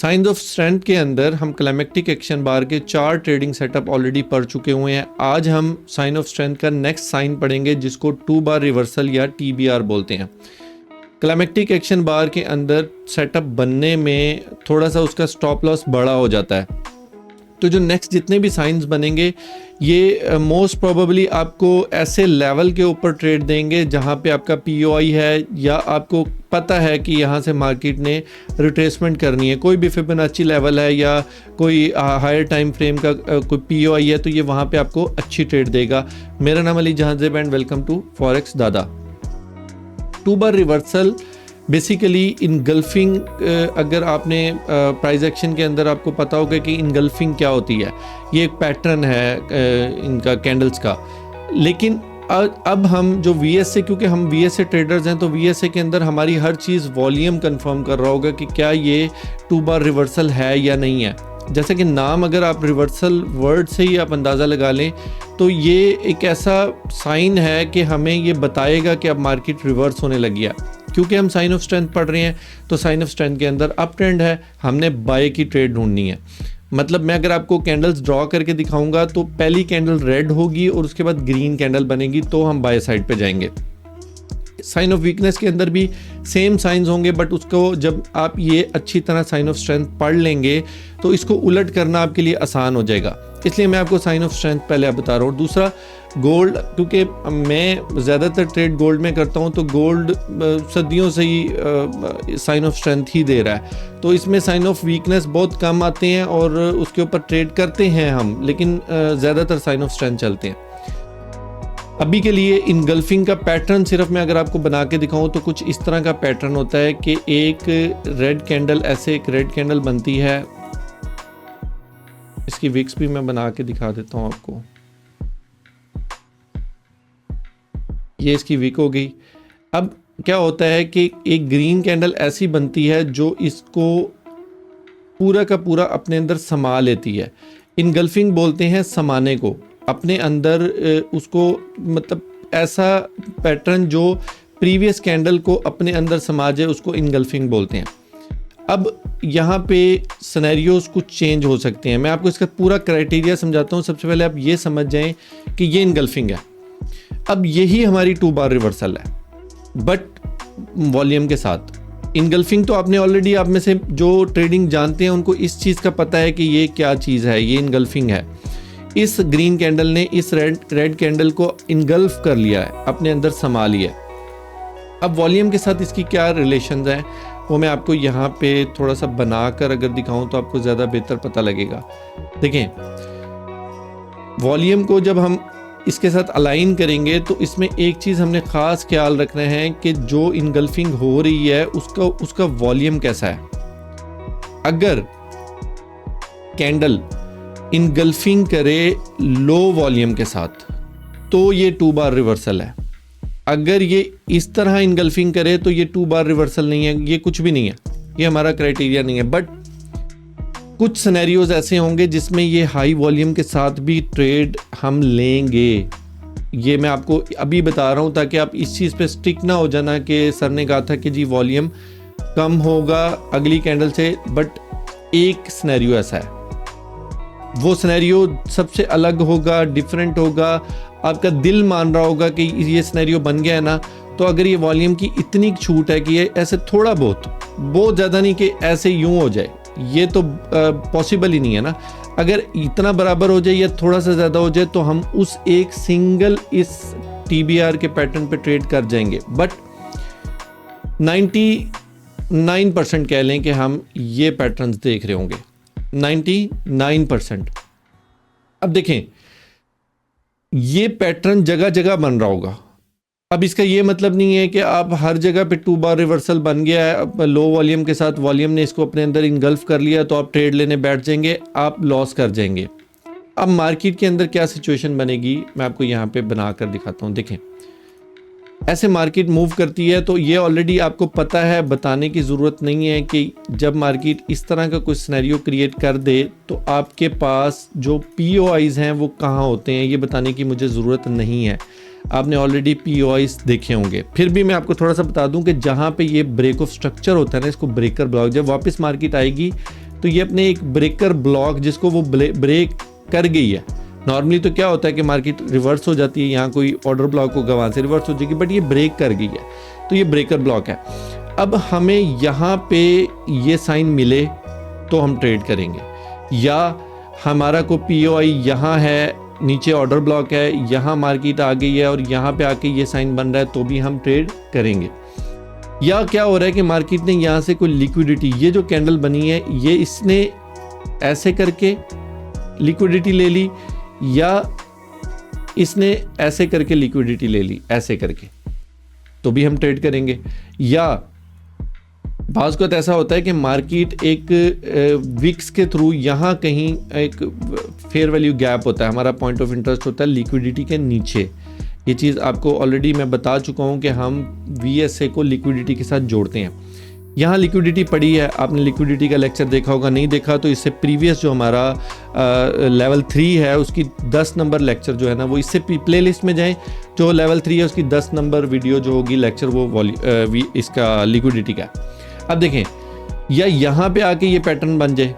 Science of strength के अंदर हम क्लाइमेक्टिक एक्शन बार के 4 ट्रेडिंग सेटअप ऑलरेडी पढ़ चुके हुए हैं। आज हम साइन ऑफ स्ट्रेंथ का नेक्स्ट साइन पढ़ेंगे जिसको 2 बार रिवर्सल या TBR बोलते हैं। क्लाइमेक्टिक एक्शन बार के अंदर सेटअप बनने में थोड़ा सा उसका स्टॉप लॉस बड़ा हो जाता है, तो जो नेक्स्ट जितने भी साइंस बनेंगे ये मोस्ट प्रोबेबली आपको ऐसे लेवल के ऊपर ट्रेड देंगे जहाँ पे आपका POI है या आपको पता है कि यहाँ से मार्केट ने रिट्रेसमेंट करनी है, कोई भी फिबोनाची लेवल है या कोई हायर टाइम फ्रेम का कोई POI है, तो ये वहाँ पे आपको अच्छी ट्रेड देगा। मेरा नाम Ali Jahan Zeb and welcome to Forex Dada. 2 bar reversal basically engulfing, अगर आपने प्राइस एक्शन के अंदर आपको पता होगा कि इनगल्फिंग क्या होती है, ये एक पैटर्न है इनका कैंडल्स का। लेकिन अब हम जो VSA, क्योंकि हम VSA ट्रेडर्स हैं, तो VSA के अंदर हमारी हर चीज़ वॉल्यूम कंफर्म कर रहा होगा कि क्या ये 2 बार रिवर्सल है या नहीं है। जैसे कि नाम अगर आप रिवर्सल वर्ड से ही आप अंदाज़ा लगा लें तो ये एक ऐसा साइन है कि हमें ये बताएगा कि अब मार्केट रिवर्स होने लगी है। क्योंकि हम साइन ऑफ स्ट्रेंथ पढ़ रहे हैं तो साइन ऑफ स्ट्रेंथ के अंदर अप ट्रेंड है, हमने बाय की ट्रेड ढूंढनी है। मतलब मैं अगर आपको कैंडल्स ड्रॉ करके दिखाऊंगा तो पहली कैंडल रेड होगी और उसके बाद ग्रीन कैंडल बनेगी, तो हम बाय साइड पे जाएंगे। साइन ऑफ वीकनेस के अंदर भी सेम साइंस होंगे, बट उसको जब आप ये अच्छी तरह साइन ऑफ स्ट्रेंथ पढ़ लेंगे तो इसको उलट करना आपके लिए आसान हो जाएगा। इसलिए मैं आपको साइन ऑफ स्ट्रेंथ पहले आप बता रहा हूँ। दूसरा गोल्ड, क्योंकि मैं ज़्यादातर ट्रेड गोल्ड में करता हूँ, तो गोल्ड सदियों से ही साइन ऑफ स्ट्रेंथ ही दे रहा है, तो इसमें साइन ऑफ वीकनेस बहुत कम आते हैं और उसके ऊपर ट्रेड करते हैं हम, लेकिन ज़्यादातर साइन ऑफ स्ट्रेंथ चलते हैं। अभी के लिए इनगल्फिंग का पैटर्न सिर्फ मैं अगर आपको बना के दिखाऊं तो कुछ इस तरह का पैटर्न होता है कि एक रेड कैंडल, ऐसे एक रेड कैंडल बनती है। इसकी विक्स भी मैं बना के दिखा देता हूं आपको। ये इसकी विक हो गई। अब क्या होता है कि एक ग्रीन कैंडल ऐसी बनती है जो इसको पूरा का पूरा अपने अंदर समा लेती है। इनगल्फिंग बोलते हैं समाने को, अपने अंदर उसको, मतलब ऐसा पैटर्न जो प्रीवियस कैंडल को अपने अंदर समा जाए उसको इनगल्फिंग बोलते हैं। अब यहाँ पे सिनेरियोज कुछ चेंज हो सकते हैं। मैं आपको इसका पूरा क्राइटेरिया समझाता हूँ। सबसे पहले आप ये समझ जाएं कि ये इनगल्फिंग है। अब यही हमारी 2 बार रिवर्सल है, बट वॉल्यूम के साथ। इनगल्फिंग तो आपने ऑलरेडी, आप में से जो ट्रेडिंग जानते हैं उनको इस चीज़ का पता है कि ये क्या चीज़ है, ये इनगल्फिंग है। इस ग्रीन कैंडल ने इस रेड कैंडल को इनगल्फ कर लिया है, अपने अंदर समा लिया। अब वॉल्यूम के साथ इसकी क्या रिलेशंस हैं वो मैं आपको यहाँ पे थोड़ा सा बनाकर अगर दिखाऊं तो आपको ज़्यादा बेहतर पता लगेगा। देखें, वॉल्यूम को जब हम इसके साथ अलाइन करेंगे तो इसमें एक चीज़ हमने ख़ास ख्याल रखना है कि जो इनगल्फिंग हो रही है उसका वॉल्यूम कैसा है। अगर कैंडल इनगल्फिंग करे लो वॉल्यूम के साथ तो ये 2 बार रिवर्सल है। अगर ये इस तरह इनगल्फिंग करे तो ये 2 बार रिवर्सल नहीं है, ये कुछ भी नहीं है, ये हमारा क्राइटेरिया नहीं है। बट कुछ सिनेरियोज ऐसे होंगे जिसमें ये हाई वॉल्यूम के साथ भी ट्रेड हम लेंगे। ये मैं आपको अभी बता रहा हूँ ताकि आप इस चीज़ पे स्टिक ना हो जाना कि सर ने कहा था कि जी वॉल्यूम कम होगा अगली कैंडल से। बट एक सिनेरियो ऐसा है, वो सिनेरियो सबसे अलग होगा, डिफरेंट होगा। आपका दिल मान रहा होगा कि ये सिनेरियो बन गया है ना, तो अगर ये वॉल्यूम की इतनी छूट है कि ये ऐसे थोड़ा बहुत ज़्यादा नहीं कि ऐसे यूं हो जाए, ये तो पॉसिबल ही नहीं है ना। अगर इतना बराबर हो जाए या थोड़ा सा ज़्यादा हो जाए तो हम उस एक सिंगल इस TBR के पैटर्न पे ट्रेड कर जाएंगे। बट 99% कह लें कि हम ये पैटर्न्स देख रहे होंगे, 99%। अब देखें, ये पैटर्न जगह जगह बन रहा होगा। अब इसका ये मतलब नहीं है कि आप हर जगह पे 2 बार रिवर्सल बन गया है, लो वॉल्यूम के साथ वॉल्यूम ने इसको अपने अंदर इनगल्फ कर लिया तो आप ट्रेड लेने बैठ जाएंगे, आप लॉस कर जाएंगे। अब मार्केट के अंदर क्या सिचुएशन बनेगी मैं आपको यहाँ पे बना कर दिखाता हूँ। देखें, ऐसे मार्केट मूव करती है तो ये ऑलरेडी आपको पता है, बताने की ज़रूरत नहीं है कि जब मार्केट इस तरह का कुछ सिनेरियो क्रिएट कर दे तो आपके पास जो POIs हैं वो कहाँ होते हैं, ये बताने की मुझे ज़रूरत नहीं है। आपने ऑलरेडी POIs देखे होंगे। फिर भी मैं आपको थोड़ा सा बता दूं कि जहाँ पे ये ब्रेक ऑफ स्ट्रक्चर होता है ना, इसको ब्रेकर ब्लॉक, जब वापस मार्केट आएगी तो ये अपने एक ब्रेकर ब्लॉक जिसको वो ब्रेक कर गई है। नॉर्मली तो क्या होता है कि मार्केट रिवर्स हो जाती है, यहाँ कोई ऑर्डर ब्लॉक होगा वहाँ से रिवर्स हो जाएगी, बट ये ब्रेक कर गई है, तो ये ब्रेकर ब्लॉक है। अब हमें यहाँ पे ये साइन मिले तो हम ट्रेड करेंगे, या हमारा को POI यहाँ है, नीचे ऑर्डर ब्लॉक है, यहाँ मार्केट आ गई है और यहाँ पे आके ये साइन बन रहा है तो भी हम ट्रेड करेंगे। या क्या हो रहा है कि मार्केट ने यहाँ से कोई लिक्विडिटी, ये जो कैंडल बनी है ये इसने ऐसे करके लिक्विडिटी ले ली, या इसने ऐसे करके लिक्विडिटी ले ली, ऐसे करके, तो भी हम ट्रेड करेंगे। या बाज़ वक़्त ऐसा होता है कि मार्केट एक विक्स के थ्रू यहाँ कहीं एक फेयर वैल्यू गैप होता है, हमारा पॉइंट ऑफ इंटरेस्ट होता है लिक्विडिटी के नीचे। ये चीज़ आपको ऑलरेडी मैं बता चुका हूँ कि हम VSA को लिक्विडिटी के साथ जोड़ते हैं। यहाँ लिक्विडिटी पड़ी है, आपने लिक्विडिटी का लेक्चर देखा होगा, नहीं देखा तो इससे प्रीवियस जो हमारा लेवल 3 है उसकी 10 नंबर लेक्चर जो है ना वो इससे प्लेलिस्ट में जाएं, जो लेवल 3 है उसकी 10 नंबर वीडियो जो होगी लेक्चर वो इसका लिक्विडिटी का। अब देखें, या यहाँ पे आके ये पैटर्न बन जाए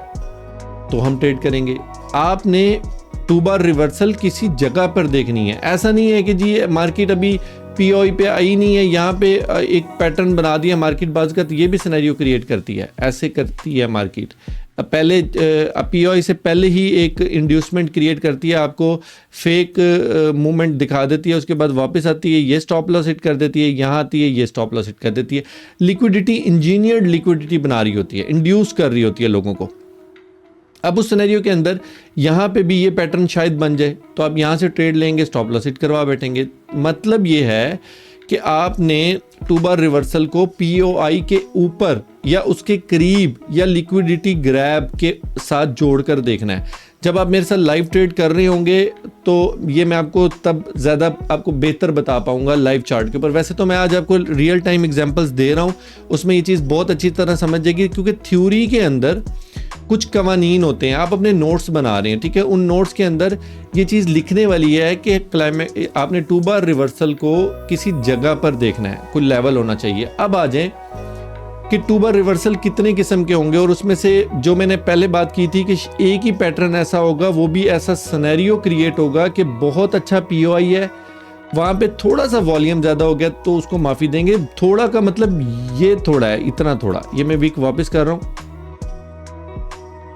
तो हम ट्रेड करेंगे। आपने 2 बार रिवर्सल किसी जगह पर देखनी है, ऐसा नहीं है कि जी मार्केट अभी POI पे आई नहीं है, यहाँ पे एक पैटर्न बना दिया मार्केट। बाज़ वक़्त ये भी सिनेरियो क्रिएट करती है, ऐसे करती है मार्केट, पहले POI से पहले ही एक इंड्यूसमेंट क्रिएट करती है, आपको फेक मूवमेंट दिखा देती है, उसके बाद वापस आती है, ये स्टॉप लॉस हिट कर देती है, यहाँ आती है, ये स्टॉप लॉस हिट कर देती है। लिक्विडिटी इंजीनियर्ड लिक्विडिटी बना रही होती है, इंड्यूस कर रही होती है लोगों को। अब उस सिनेरियो के अंदर यहाँ पे भी ये पैटर्न शायद बन जाए तो आप यहाँ से ट्रेड लेंगे, स्टॉप लॉस हिट करवा बैठेंगे। मतलब ये है कि आपने 2 बार रिवर्सल को POI के ऊपर या उसके करीब या लिक्विडिटी ग्रैब के साथ जोड़कर देखना है। जब आप मेरे साथ लाइव ट्रेड कर रहे होंगे तो ये मैं आपको तब ज़्यादा आपको बेहतर बता पाऊंगा लाइव चार्ट के ऊपर। वैसे तो मैं आज आपको रियल टाइम एग्जांपल्स दे रहा हूँ, उसमें ये चीज़ बहुत अच्छी तरह समझ जाएगी, क्योंकि थ्योरी के अंदर कुछ कवानीन होते हैं, आप अपने नोट्स बना रहे हैं, ठीक है, उन नोट्स के अंदर ये चीज़ लिखने वाली है कि आपने 2 बार रिवर्सल को किसी जगह पर देखना है, कोई लेवल होना चाहिए। अब आ जाए कि 2 बार रिवर्सल कितने किस्म के होंगे, और उसमें से जो मैंने पहले बात की थी कि एक ही पैटर्न ऐसा होगा, वो भी ऐसा सिनेरियो क्रिएट होगा कि बहुत अच्छा POI है, वहाँ पे थोड़ा सा वॉल्यूम ज़्यादा हो गया तो उसको माफ़ी देंगे। थोड़ा का मतलब ये थोड़ा है, इतना थोड़ा, ये मैं वीक वापस कर रहा हूँ,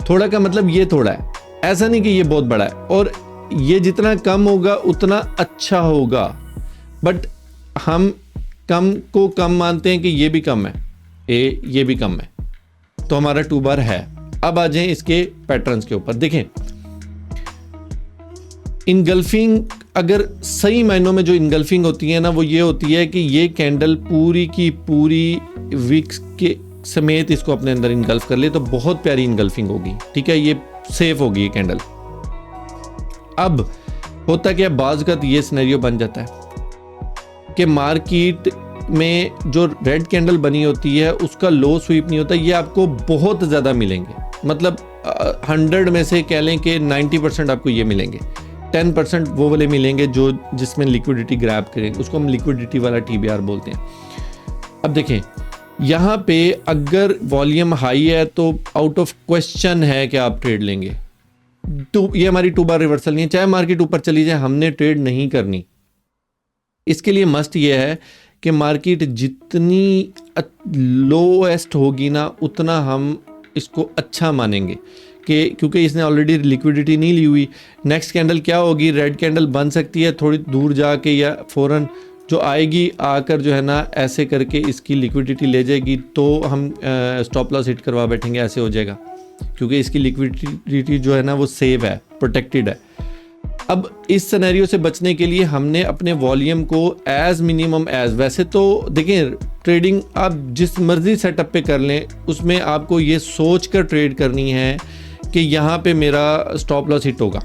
थोड़ा का मतलब ये थोड़ा है, ऐसा नहीं कि ये बहुत बड़ा है, और ये जितना कम होगा उतना अच्छा होगा, बट हम कम को कम मानते हैं कि ये भी कम है, ये भी कम है, तो हमारा 2 बार है। अब आ जाएं इसके पैटर्न्स के ऊपर। देखें, इनगल्फिंग, अगर सही मायनों में जो इनगल्फिंग होती है ना वो ये होती है कि ये कैंडल पूरी की पूरी विक्स के समेत इसको अपने अंदर इनगल्फ कर ले तो बहुत प्यारी इनगल्फिंग होगी, ठीक है, ये सेफ होगी ये कैंडल। अब होता क्या, बाज़ वक़्त ये सिनेरियो बन जाता है कि मार्केट में जो रेड कैंडल बनी होती है उसका लो स्वीप नहीं होता, ये आपको बहुत ज़्यादा मिलेंगे, मतलब 100 में से कह लें कि 90% आपको ये मिलेंगे, 10% वो वाले मिलेंगे जो जिसमें लिक्विडिटी ग्रैब करेंगे, उसको हम लिक्विडिटी वाला TBR बोलते हैं। अब देखें, यहाँ पे अगर वॉल्यूम हाई है तो आउट ऑफ क्वेश्चन है कि आप ट्रेड लेंगे। ये हमारी 2 बार रिवर्सल नहीं है, चाहे मार्केट ऊपर चली जाए, हमने ट्रेड नहीं करनी। इसके लिए मस्ट ये है कि मार्केट जितनी लोएस्ट होगी ना उतना हम इसको अच्छा मानेंगे, कि क्योंकि इसने ऑलरेडी लिक्विडिटी नहीं ली हुई। नेक्स्ट कैंडल क्या होगी, रेड कैंडल बन सकती है थोड़ी दूर जाके, या फ़ौरन जो आएगी आकर जो है ना ऐसे करके इसकी लिक्विडिटी ले जाएगी तो हम स्टॉप लॉस हिट करवा बैठेंगे, ऐसे हो जाएगा, क्योंकि इसकी लिक्विडिटी जो है ना वो सेव है, प्रोटेक्टेड है। अब इस सिनेरियो से बचने के लिए हमने अपने वॉल्यूम को एज मिनिमम एज, वैसे तो देखें ट्रेडिंग आप जिस मर्जी सेटअप पे कर लें, उसमें आपको ये सोच कर ट्रेड करनी है कि यहाँ पे मेरा स्टॉप लॉस हिट होगा।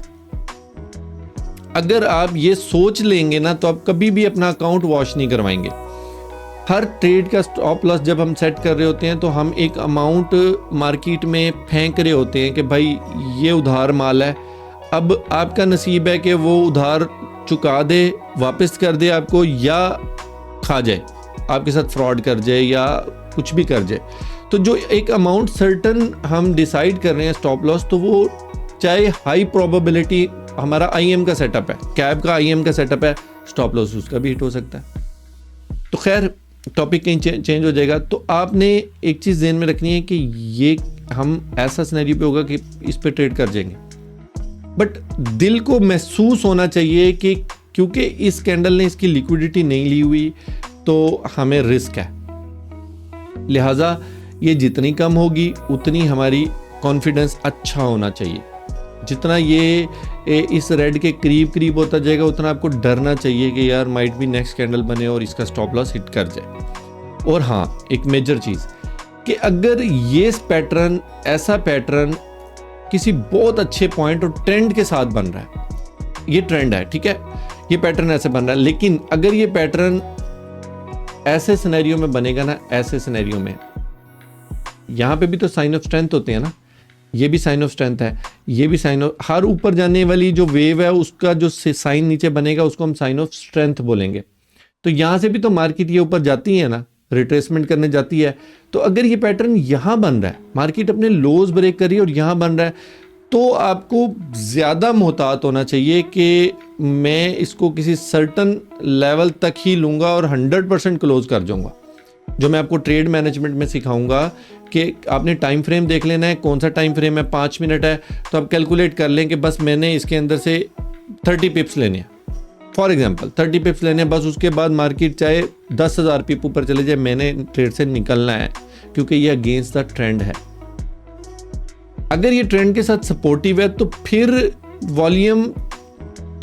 अगर आप ये सोच लेंगे ना तो आप कभी भी अपना अकाउंट वॉश नहीं करवाएंगे। हर ट्रेड का स्टॉप लॉस जब हम सेट कर रहे होते हैं तो हम एक अमाउंट मार्केट में फेंक रहे होते हैं कि भाई ये उधार माल है, अब आपका नसीब है कि वो उधार चुका दे, वापस कर दे आपको, या खा जाए, आपके साथ फ्रॉड कर जाए या कुछ भी कर जाए। तो जो एक अमाउंट सर्टन हम डिसाइड कर रहे हैं स्टॉप लॉस, तो वो चाहे हाई प्रोबेबिलिटी हमारा IM का सेटअप है, कैब का IM का सेटअप है, स्टॉप लॉस उसका भी हिट हो सकता है। तो खैर टॉपिक कहीं चेंज हो जाएगा। तो आपने एक चीज़ ध्यान में रखनी है कि ये हम ऐसा सिनेरियो पे होगा कि इस पे ट्रेड कर जाएंगे, बट दिल को महसूस होना चाहिए कि क्योंकि इस कैंडल ने इसकी लिक्विडिटी नहीं ली हुई तो हमें रिस्क है, लिहाजा ये जितनी कम होगी उतनी हमारी कॉन्फिडेंस अच्छा होना चाहिए। जितना ये इस रेड के करीब करीब होता जाएगा उतना आपको डरना चाहिए कि यार माइट भी नेक्स्ट कैंडल बने और इसका स्टॉप लॉस हिट कर जाए। और हाँ, एक मेजर चीज़ कि अगर ये पैटर्न, ऐसा पैटर्न किसी बहुत अच्छे पॉइंट और ट्रेंड के साथ बन रहा है, ये ट्रेंड है, ठीक है, ये पैटर्न ऐसे बन रहा है, लेकिन अगर ये पैटर्न ऐसे सिनेरियो में बनेगा ना, ऐसे सिनेरियो में, यहाँ पे भी तो साइन ऑफ स्ट्रेंथ होते हैं ना, ये भी साइन ऑफ स्ट्रेंथ है, ये भी साइन ऑफ, हर ऊपर जाने वाली जो वेव है उसका जो साइन नीचे बनेगा उसको हम साइन ऑफ स्ट्रेंथ बोलेंगे। तो यहाँ से भी तो मार्केट ये ऊपर जाती है ना, रिट्रेसमेंट करने जाती है। तो अगर ये पैटर्न यहाँ बन रहा है, मार्केट अपने लोज ब्रेक कर रही है और यहाँ बन रहा है, तो आपको ज़्यादा मोहतात होना चाहिए कि मैं इसको किसी सर्टन लेवल तक ही लूँगा और 100% क्लोज कर जाऊँगा। जो मैं आपको ट्रेड मैनेजमेंट में सिखाऊंगा कि आपने टाइम फ्रेम देख लेना है, कौन सा टाइम फ्रेम है, 5 मिनट है, तो आप कैलकुलेट कर लें कि बस मैंने इसके अंदर से 30 पिप्स लेने हैं, फॉर एग्जांपल 30 पिप्स लेने हैं, बस उसके बाद मार्केट चाहे 10,000 पिप ऊपर चले जाए, मैंने ट्रेड से निकलना है क्योंकि ये अगेंस्ट द ट्रेंड है। अगर ये ट्रेंड के साथ सपोर्टिव है तो फिर वॉल्यूम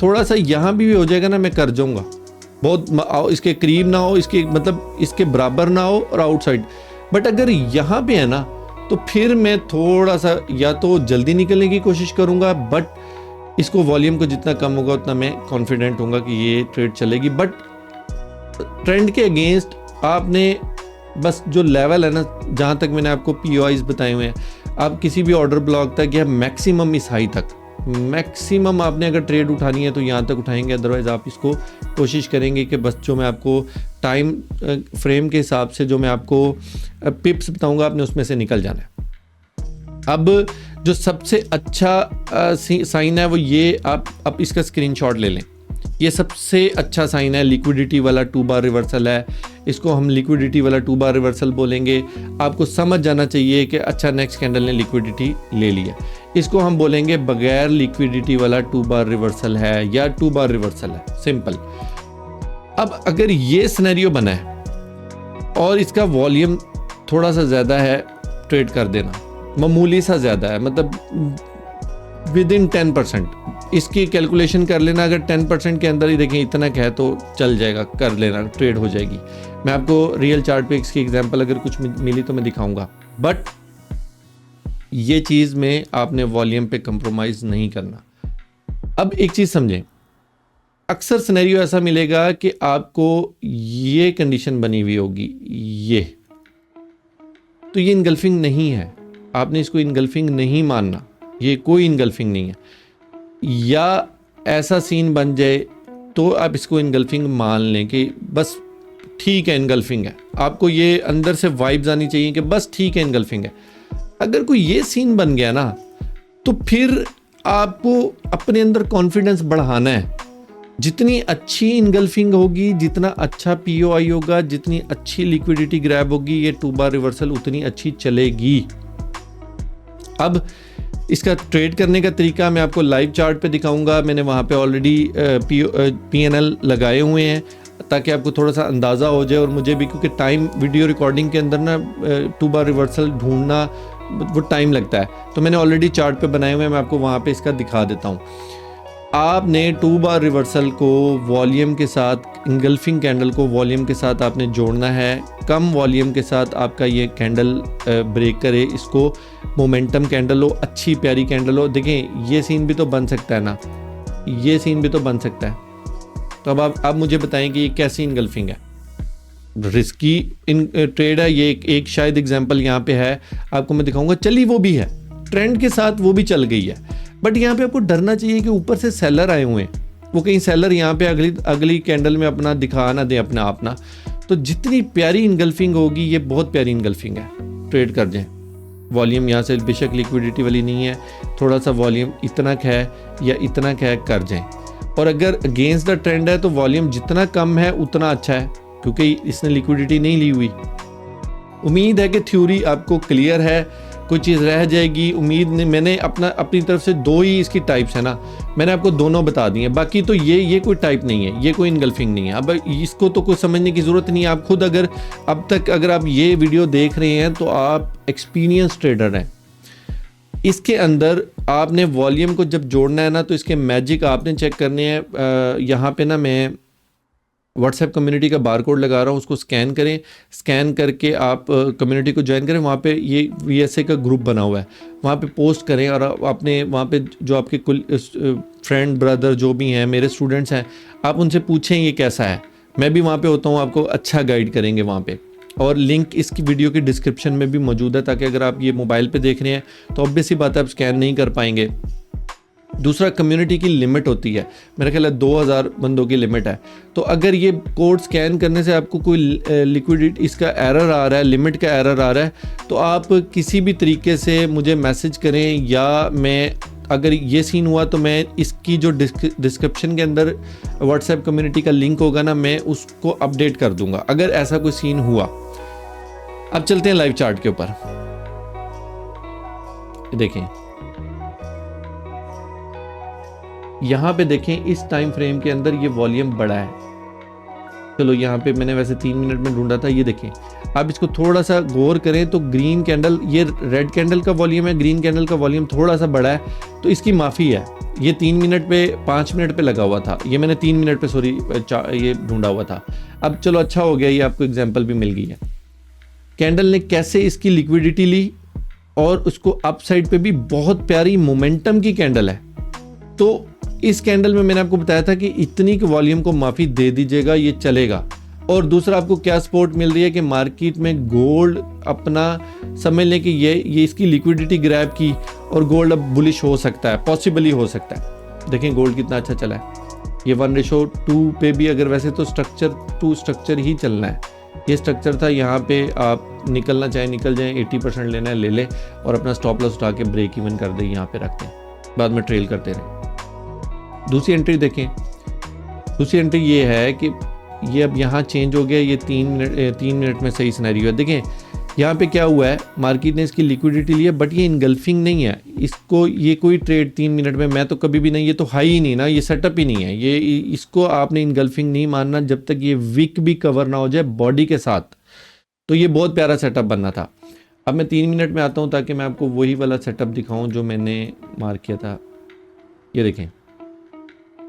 थोड़ा सा यहाँ भी हो जाएगा ना, मैं कर जाऊँगा, बहुत इसके करीब ना हो, इसके मतलब इसके बराबर ना हो और आउटसाइड। बट अगर यहाँ पे है ना तो फिर मैं थोड़ा सा या तो जल्दी निकलने की कोशिश करूँगा, बट इसको वॉल्यूम को जितना कम होगा उतना मैं कॉन्फिडेंट होऊंगा कि ये ट्रेड चलेगी। बट ट्रेंड के अगेंस्ट आपने बस जो लेवल है ना, जहाँ तक मैंने आपको POIs बताए हुए हैं, आप किसी भी ऑर्डर ब्लॉक तक या मैक्सिमम इस हाई तक, मैक्सिमम आपने अगर ट्रेड उठानी है तो यहाँ तक उठाएंगे, अदरवाइज आप इसको कोशिश करेंगे कि बस जो मैं आपको टाइम फ्रेम के हिसाब से जो मैं आपको पिप्स बताऊंगा आपने उसमें से निकल जाना है। अब जो सबसे अच्छा साइन है वो ये, आप इसका स्क्रीनशॉट ले लें, ये सबसे अच्छा साइन है, लिक्विडिटी वाला 2 बार रिवर्सल है, इसको हम लिक्विडिटी वाला 2 बार रिवर्सल बोलेंगे। आपको समझ जाना चाहिए कि अच्छा नेक्स्ट कैंडल ने लिक्विडिटी ले लिया, इसको हम बोलेंगे बगैर लिक्विडिटी वाला 2 बार रिवर्सल है या 2 बार रिवर्सल है, सिंपल। अब अगर ये सिनेरियो बना है और इसका वॉल्यूम थोड़ा सा ज़्यादा है, ट्रेड कर देना, मामूली सा ज़्यादा है, मतलब विदिन 10%, इसकी कैलकुलेशन कर लेना, अगर 10% के अंदर ही देखें इतना है तो चल जाएगा, कर लेना, ट्रेड हो जाएगी। मैं आपको रियल चार्ट पे इसकी एग्जांपल अगर कुछ मिली तो मैं दिखाऊंगा, बट ये चीज़ में आपने वॉल्यूम पे कंप्रोमाइज़ नहीं करना। अब एक चीज़ समझें, अक्सर सिनेरियो ऐसा मिलेगा कि आपको ये कंडीशन बनी हुई होगी, ये तो ये इनगल्फिंग नहीं है, आपने इसको इनगल्फिंग नहीं मानना, ये कोई इनगल्फिंग नहीं है। या ऐसा सीन बन जाए तो आप इसको इनगल्फिंग मान लें कि बस ठीक है इनगल्फिंग है, आपको ये अंदर से वाइब्स आनी चाहिए कि बस ठीक है इनगल्फिंग है। अगर कोई ये सीन बन गया ना तो फिर आपको अपने अंदर कॉन्फिडेंस बढ़ाना है। जितनी अच्छी इनगल्फिंग होगी, जितना अच्छा POI होगा, जितनी अच्छी लिक्विडिटी ग्रैब होगी, ये 2 बार रिवर्सल उतनी अच्छी चलेगी। अब इसका ट्रेड करने का तरीका मैं आपको लाइव चार्ट पे दिखाऊंगा, मैंने वहाँ पे ऑलरेडी PNL लगाए हुए हैं ताकि आपको थोड़ा सा अंदाज़ा हो जाए, और मुझे भी क्योंकि टाइम वीडियो रिकॉर्डिंग के अंदर ना 2 बार रिवर्सल ढूंढना वो टाइम लगता है, तो मैंने ऑलरेडी चार्ट पे बनाए हुए हैं, मैं आपको वहाँ पे इसका दिखा देता हूँ। आपने 2 बार रिवर्सल को वॉल्यूम के साथ, इंगल्फिंग कैंडल को वॉल्यूम के साथ आपने जोड़ना है। कम वॉल्यूम के साथ आपका ये कैंडल ब्रेक करे, इसको मोमेंटम कैंडल हो, अच्छी प्यारी कैंडल हो। देखें ये सीन भी तो बन सकता है ना, ये सीन भी तो बन सकता है। तो अब आप मुझे बताएं कि ये कैसी इनगल्फिंग है, रिस्की ट्रेड है ये। एक शायद एग्जांपल यहाँ पे है, आपको मैं दिखाऊंगा, चली वो भी है ट्रेंड के साथ, वो भी चल गई है, बट यहाँ पे आपको डरना चाहिए कि ऊपर से सेलर आए हुए हैं, वो कहीं सेलर यहाँ पे अगली कैंडल में अपना दिखा ना दे अपना। तो जितनी प्यारी इनगल्फिंग होगी, ये बहुत प्यारी इनगल्फिंग है, ट्रेड कर जाएं। वॉल्यूम यहाँ से बेशक लिक्विडिटी वाली नहीं है, थोड़ा सा वॉल्यूम इतना का है या इतना का है कर जाएं। और अगर अगेंस्ट द ट्रेंड है तो वॉल्यूम जितना कम है उतना अच्छा है, क्योंकि इसने लिक्विडिटी नहीं ली हुई। उम्मीद है कि थ्योरी आपको क्लियर है, कोई चीज़ रह जाएगी उम्मीद नहीं। मैंने अपनी तरफ से 2 ही इसकी टाइप्स है ना, मैंने आपको दोनों बता दी हैं। बाकी तो ये कोई टाइप नहीं है, ये कोई इनगल्फिंग नहीं है। अब इसको तो कुछ समझने की ज़रूरत नहीं है। आप खुद अगर अब तक अगर आप ये वीडियो देख रहे हैं तो आप एक्सपीरियंस ट्रेडर हैं। इसके अंदर आपने वॉल्यूम को जब जोड़ना है ना तो इसके मैजिक आपने चेक करने हैं। यहाँ पे ना मैं व्हाट्सएप कम्युनिटी का बारकोड लगा रहा हूँ, उसको स्कैन करें। स्कैन करके आप कम्युनिटी को ज्वाइन करें। वहाँ पे ये VSA का ग्रुप बना हुआ है, वहाँ पे पोस्ट करें और अपने वहाँ पे जो आपके कुल फ्रेंड ब्रदर जो भी हैं, मेरे स्टूडेंट्स हैं, आप उनसे पूछें ये कैसा है। मैं भी वहाँ पे होता हूँ, आपको अच्छा गाइड करेंगे वहाँ पे। और लिंक इसकी वीडियो की डिस्क्रिप्शन में भी मौजूद है, ताकि अगर आप ये मोबाइल पे देख रहे हैं तो ऑब्वियस सी बात है आप स्कैन नहीं कर पाएंगे। दूसरा, कम्युनिटी की लिमिट होती है, मेरा ख्याल है 2000 बंदों की लिमिट है। तो अगर ये कोड स्कैन करने से आपको कोई लिक्विडिटी इसका एरर आ रहा है, लिमिट का एरर आ रहा है, तो आप किसी भी तरीके से मुझे मैसेज करें, या मैं अगर ये सीन हुआ तो मैं इसकी जो डिस्क्रिप्शन के अंदर व्हाट्सएप कम्युनिटी का लिंक होगा ना, मैं उसको अपडेट कर दूंगा अगर ऐसा कोई सीन हुआ। अब चलते हैं लाइव चार्ट के ऊपर। देखें यहाँ पे, देखें इस टाइम फ्रेम के अंदर ये वॉल्यूम बड़ा है। चलो यहाँ पे मैंने वैसे 3 मिनट में ढूंढा था, ये देखें। आप इसको थोड़ा सा गौर करें तो ग्रीन कैंडल, ये रेड कैंडल का वॉल्यूम है, ग्रीन कैंडल का वॉल्यूम थोड़ा सा बड़ा है, तो इसकी माफ़ी है। ये 3 मिनट पे 5 मिनट पे लगा हुआ था, ये मैंने 3 मिनट पे सॉरी ये ढूंढा हुआ था। अब चलो अच्छा हो गया, ये आपको एग्जाम्पल भी मिल गई है। कैंडल ने कैसे इसकी लिक्विडिटी ली और उसको अप साइड पे भी बहुत प्यारी मोमेंटम की कैंडल है। तो इस कैंडल में मैंने आपको बताया था कि इतनी की वॉल्यूम को माफ़ी दे दीजिएगा, ये चलेगा। और दूसरा, आपको क्या सपोर्ट मिल रही है कि मार्केट में गोल्ड अपना समझ लें कि ये इसकी लिक्विडिटी ग्रैब की और गोल्ड अब बुलिश हो सकता है, पॉसिबली हो सकता है। देखें गोल्ड कितना अच्छा चला है। ये 1:2 पे भी अगर वैसे तो स्ट्रक्चर ही चलना है। ये स्ट्रक्चर था, यहाँ पे आप निकलना चाहे निकल जाएं, 80% लेना है ले ले और अपना स्टॉप लॉस उठा के ब्रेक इवन कर दें, यहाँ पे रखते हैं, बाद में ट्रेल करते रहें। दूसरी एंट्री देखें, दूसरी एंट्री ये है कि ये अब यहाँ चेंज हो गया, ये 3 मिनट में सही सिनेरियो है। देखें यहाँ पे क्या हुआ है, मार्केट ने इसकी लिक्विडिटी ली है, बट ये इनगल्फिंग नहीं है। इसको ये कोई ट्रेड 3 मिनट में मैं तो कभी भी नहीं, ये तो हाई ही नहीं ना, ये सेटअप ही नहीं है। ये इसको आपने इनगल्फिंग नहीं मानना जब तक ये विक भी कवर ना हो जाए बॉडी के साथ। तो ये बहुत प्यारा सेटअप बनना था। अब मैं 3 मिनट में आता हूँ ताकि मैं आपको वही वाला सेटअप दिखाऊँ जो मैंने मार्क किया था। ये देखें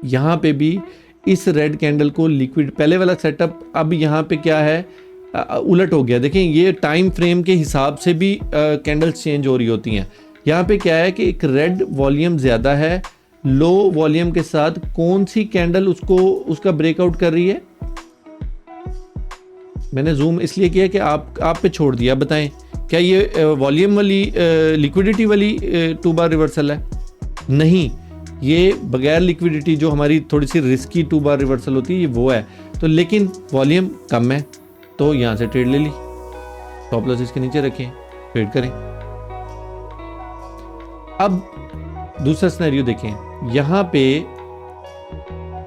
यहाँ पे भी इस रेड कैंडल को लिक्विड, पहले वाला सेटअप अब यहाँ पे क्या है, उलट हो गया। देखें ये टाइम फ्रेम के हिसाब से भी कैंडल्स चेंज हो रही होती हैं। यहाँ पे क्या है कि एक रेड वॉल्यूम ज़्यादा है, लो वॉल्यूम के साथ कौन सी कैंडल उसका ब्रेकआउट कर रही है। मैंने जूम इसलिए किया कि आप पे छोड़ दिया, बताएं क्या ये वॉल्यूम वाली लिक्विडिटी वाली 2 बार रिवर्सल है? नहीं, ये बगैर लिक्विडिटी जो हमारी थोड़ी सी रिस्की 2 बार रिवर्सल होती है ये वो है। तो लेकिन वॉल्यूम कम है तो यहाँ से ट्रेड ले ली, स्टॉप लॉस इसके नीचे रखें, ट्रेड करें। अब दूसरा सिनेरियो देखें, यहाँ पे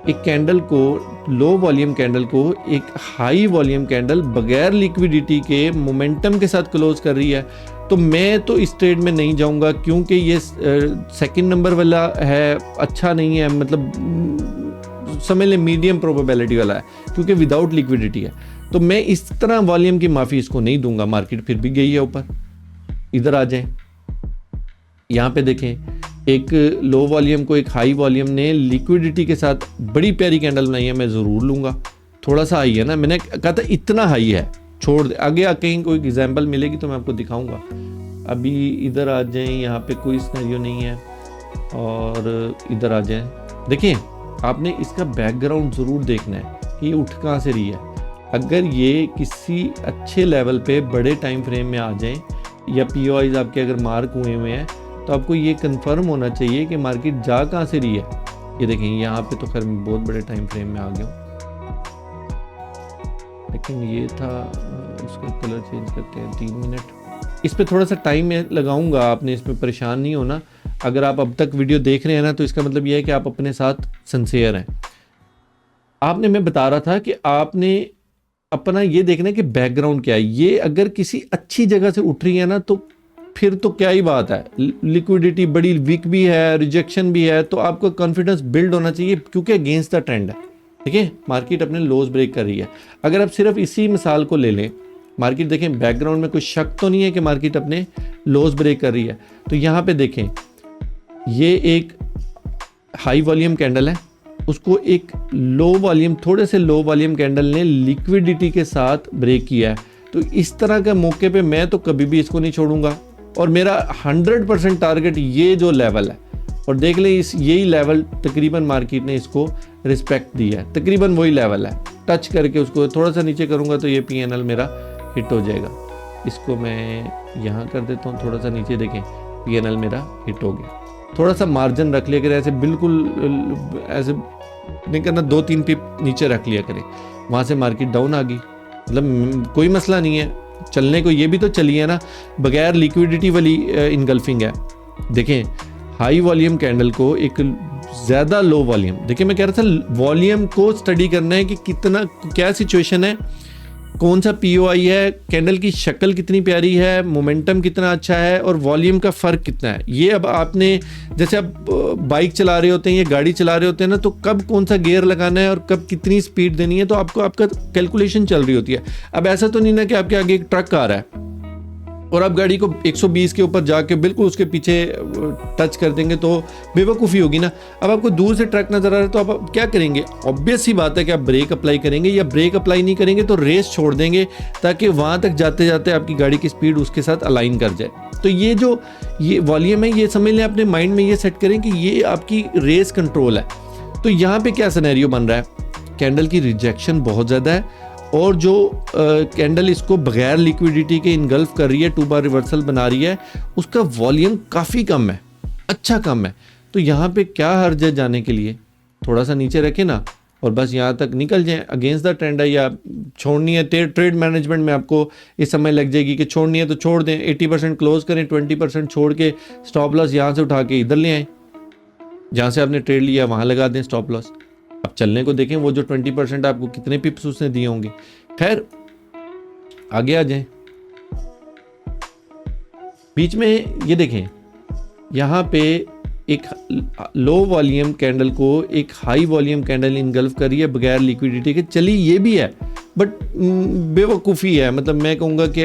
एक कैंडल को, लो वॉल्यूम कैंडल को एक हाई वॉल्यूम कैंडल बगैर लिक्विडिटी के मोमेंटम के साथ क्लोज कर रही है। तो मैं तो इस ट्रेड में नहीं जाऊंगा क्योंकि ये सेकंड नंबर वाला है, अच्छा नहीं है, मतलब समझ लें मीडियम प्रोबेबिलिटी वाला है क्योंकि विदाउट लिक्विडिटी है। तो मैं इस तरह वॉल्यूम की माफ़ी इसको नहीं दूंगा। मार्केट फिर भी गई है ऊपर, इधर आ जाएं। यहाँ पे देखें एक लो वॉल्यूम को एक हाई वॉल्यूम ने लिक्विडिटी के साथ बड़ी प्यारी कैंडल बनाई है, मैं ज़रूर लूँगा। थोड़ा सा हाई है ना, मैंने कहा था इतना हाई है, छोड़ दे, आगे कहीं कोई एग्जाम्पल मिलेगी तो मैं आपको दिखाऊंगा। अभी इधर आ जाएं, यहाँ पे कोई सिनेरियो नहीं है और इधर आ जाएं। देखें आपने इसका बैकग्राउंड ज़रूर देखना है कि ये उठ कहाँ से रही है। अगर ये किसी अच्छे लेवल पे बड़े टाइम फ्रेम में आ जाएं या POIs आपके अगर मार्क हुए हैं तो आपको ये कंफर्म होना चाहिए कि मार्केट जा कहाँ से रही है। ये देखें यहाँ पे तो खैर मैं बहुत बड़े टाइम फ्रेम में आ गया हूँ, लेकिन ये था, उसका कलर चेंज करते हैं 3 मिनट, इस पे थोड़ा सा टाइम मैं लगाऊंगा, आपने इसमें परेशान नहीं होना। अगर आप अब तक वीडियो देख रहे हैं ना तो इसका मतलब ये है कि आप अपने साथ सिंसियर हैं। आपने, मैं बता रहा था कि आपने अपना ये देखना है कि बैकग्राउंड क्या है। ये अगर किसी अच्छी जगह से उठ रही है ना तो फिर तो क्या ही बात है, लिक्विडिटी बड़ी वीक भी है, रिजेक्शन भी है, तो आपको कॉन्फिडेंस बिल्ड होना चाहिए क्योंकि अगेंस्ट द ट्रेंड है। ठीक है, मार्केट अपने लोज ब्रेक कर रही है। अगर आप सिर्फ इसी मिसाल को ले लें, मार्केट देखें बैकग्राउंड में कोई शक तो नहीं है कि मार्केट अपने लोज ब्रेक कर रही है। तो यहाँ पे देखें, ये एक हाई वॉल्यूम कैंडल है, उसको एक लो वॉल्यूम, थोड़े से लो वॉल्यूम कैंडल ने लिक्विडिटी के साथ ब्रेक किया है। तो इस तरह के मौके पे मैं तो कभी भी इसको नहीं छोड़ूंगा और मेरा 100% टारगेट ये जो लेवल है, और देख लें इस यही लेवल तकरीबन मार्केट ने इसको रिस्पेक्ट दी है, तकरीबन वही लेवल है। टच करके उसको थोड़ा सा नीचे करूंगा तो ये PNL मेरा हिट हो जाएगा। इसको मैं यहाँ कर देता हूँ, थोड़ा सा नीचे देखें, PNL मेरा हिट हो गया। थोड़ा सा मार्जिन रख लिया करें, ऐसे बिल्कुल ऐसे नहीं करना, 2-3 पिप नीचे रख लिया करें। वहाँ से मार्केट डाउन आ गई, मतलब कोई मसला नहीं है, चलने को ये भी तो चली है ना, बगैर लिक्विडिटी वाली इनगल्फिंग है। देखें हाई वॉल्यूम कैंडल को एक ज़्यादा लो वॉल्यूम, देखिए मैं कह रहा था वॉल्यूम को स्टडी करना है कि कितना, क्या सिचुएशन है, कौन सा POI है, कैंडल की शक्ल कितनी प्यारी है, मोमेंटम कितना अच्छा है और वॉल्यूम का फ़र्क कितना है। ये अब आपने, जैसे आप बाइक चला रहे होते हैं या गाड़ी चला रहे होते हैं ना, तो कब कौन सा गियर लगाना है और कब कितनी स्पीड देनी है, तो आपको आपका कैलकुलेशन चल रही होती है। अब ऐसा तो नहीं ना कि आपके आगे एक ट्रक आ रहा है और आप गाड़ी को 120 के ऊपर जाके बिल्कुल उसके पीछे टच कर देंगे तो बेवकूफ़ी होगी ना। अब आपको दूर से ट्रक नज़र आ रहा है तो आप क्या करेंगे, ऑब्वियस सी बात है कि आप ब्रेक अप्लाई करेंगे, या ब्रेक अप्लाई नहीं करेंगे तो रेस छोड़ देंगे ताकि वहाँ तक जाते जाते आपकी गाड़ी की स्पीड उसके साथ अलाइन कर जाए। तो ये वॉल्यूम है, ये समझ लें, अपने माइंड में ये सेट करें कि ये आपकी रेस कंट्रोल है। तो यहाँ पर क्या सिनेरियो बन रहा है, कैंडल की रिजेक्शन बहुत ज़्यादा है और जो कैंडल इसको बगैर लिक्विडिटी के इनगल्फ कर रही है, 2 बार रिवर्सल बना रही है, उसका वॉल्यूम काफ़ी कम है, अच्छा कम है। तो यहाँ पे क्या हर्ज है जाने के लिए, थोड़ा सा नीचे रखें ना और बस यहाँ तक निकल जाएं। अगेंस्ट द ट्रेंड है या छोड़नी है, ट्रेड मैनेजमेंट में आपको इस समय लग जाएगी कि छोड़नी है तो छोड़ दें, 80% क्लोज करें, 20% छोड़ के स्टॉप लॉस यहाँ से उठा के इधर ले आएँ, जहाँ से आपने ट्रेड लिया वहाँ लगा दें स्टॉप लॉस। अब चलने को देखें, वो जो 20% आपको कितने पिप्स उसने दिए होंगे। खैर आगे आ जाएं, बीच में ये देखें, यहाँ पे एक लो वॉल्यूम कैंडल को एक हाई वॉल्यूम कैंडल इनगल्फ करी है बगैर लिक्विडिटी के। चली ये भी है बट बेवकूफ़ी है, मतलब मैं कहूँगा कि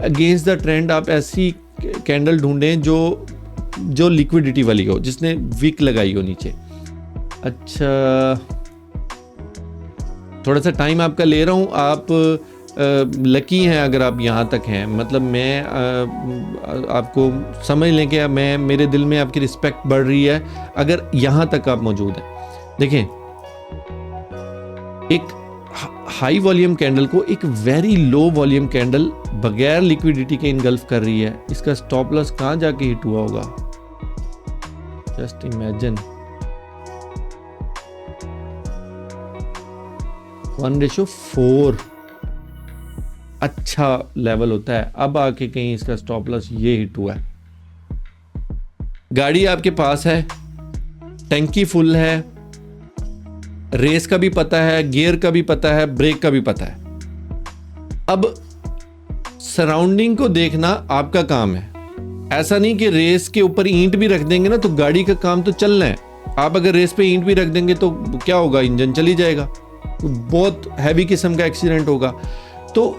अगेंस्ट द ट्रेंड आप ऐसी कैंडल ढूंढें जो लिक्विडिटी वाली हो, जिसने विक लगाई हो नीचे। अच्छा, थोड़ा सा टाइम आपका ले रहा हूँ, आप लकी हैं अगर आप यहाँ तक हैं, मतलब मैं आपको समझ लें कि मेरे दिल में आपकी रिस्पेक्ट बढ़ रही है अगर यहाँ तक आप मौजूद हैं। देखें, एक हाई वॉल्यूम कैंडल को एक वेरी लो वॉल्यूम कैंडल बगैर लिक्विडिटी के इनगल्फ कर रही है, इसका स्टॉप लॉस कहाँ जाके हिट हुआ होगा, जस्ट इमेजिन। 1:4 अच्छा लेवल होता है। अब आके कहीं इसका स्टॉप लॉस ये हिट हुआ है। गाड़ी आपके पास है, टैंकी फुल है, रेस का भी पता है, गियर का भी पता है, ब्रेक का भी पता है। अब सराउंडिंग को देखना आपका काम है। ऐसा नहीं कि रेस के ऊपर ईंट भी रख देंगे ना तो गाड़ी का काम तो चलना है। आप अगर रेस पे ईंट भी रख देंगे तो क्या होगा, इंजन चली जाएगा, बहुत हैवी किस्म का एक्सीडेंट होगा। तो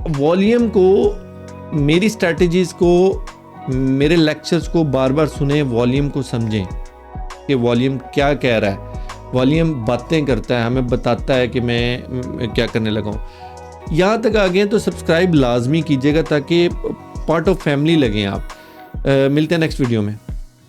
वॉल्यूम को, मेरी स्ट्रैटेजीज को, मेरे लेक्चर्स को बार बार सुने, वॉल्यूम को समझें कि वॉल्यूम क्या कह रहा है। वॉल्यूम बातें करता है, हमें बताता है कि मैं क्या करने लगा हूँ। यहाँ तक आ गए तो सब्सक्राइब लाजमी कीजिएगा ताकि पार्ट ऑफ फैमिली लगें आप। मिलते हैं नेक्स्ट वीडियो में।